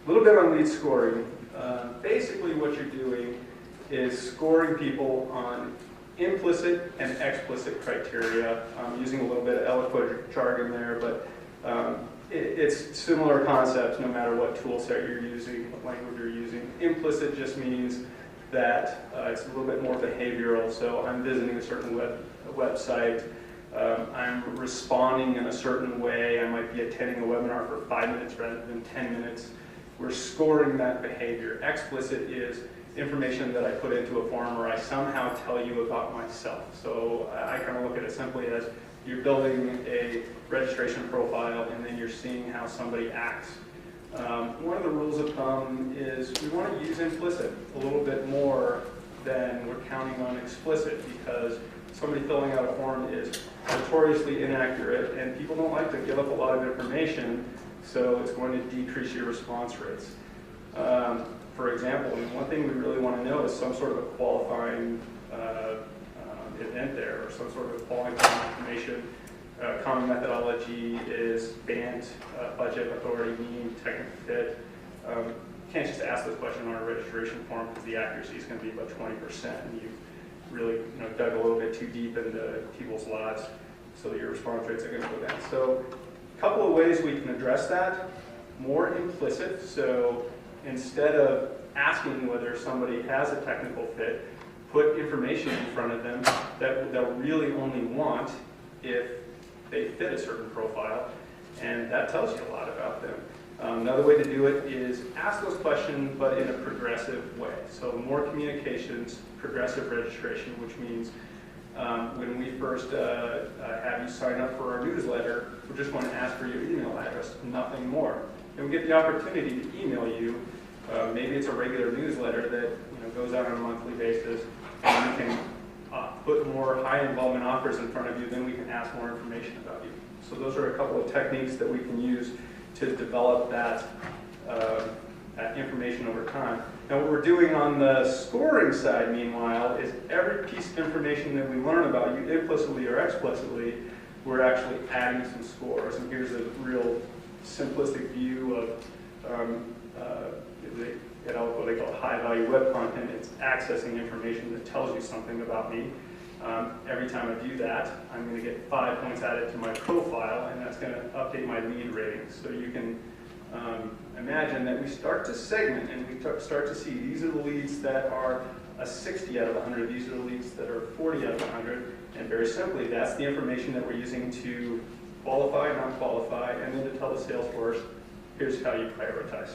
A little bit on lead scoring. Basically what you're doing is scoring people on implicit and explicit criteria. I'm using a little bit of eloquent jargon there, but it's similar concepts no matter what tool set you're using, what language you're using. Implicit just means that it's a little bit more behavioral, so I'm visiting a certain website, I'm responding in a certain way, I might be attending a webinar for 5 minutes rather than 10 minutes. We're scoring that behavior. Explicit is information that I put into a form or I somehow tell you about myself. So I kind of look at it simply as you're building a registration profile and then you're seeing how somebody acts. One of the rules of thumb is we want to use implicit a little bit more than we're counting on explicit, because somebody filling out a form is notoriously inaccurate and people don't like to give up a lot of information, so it's going to decrease your response rates. For example, one thing we really want to know is some sort of a qualifying event there, or some sort of qualifying information. Common methodology is band, budget, authority, mean, technical fit. You can't just ask this question on a registration form because the accuracy is going to be about 20%, and you've really dug a little bit too deep into people's lives, so that your response rates are going to go down. So a couple of ways we can address that. More implicit, so instead of asking whether somebody has a technical fit, put information in front of them that they'll really only want if they fit a certain profile, and that tells you a lot about them. Another way to do it is ask those questions, but in a progressive way. So more communications, progressive registration, which means when we first have you sign up for our newsletter, we just want to ask for your email address, nothing more. And we get the opportunity to email you. Maybe it's a regular newsletter that goes out on a monthly basis, and we can put more high involvement offers in front of you, then we can ask more information about you. So those are a couple of techniques that we can use to develop that information over time. Now what we're doing on the scoring side, meanwhile, is every piece of information that we learn about you, implicitly or explicitly, we're actually adding some scores. And here's a real simplistic view of what they call high-value web content. It's accessing information that tells you something about me. Every time I do that, I'm going to get 5 points added to my profile, and that's going to update my lead rating. So you can imagine that we start to segment, and we start to see these are the leads that are a 60 out of 100, these are the leads that are 40 out of 100, and very simply, that's the information that we're using to qualify, not qualify, and then to tell the sales force, here's how you prioritize.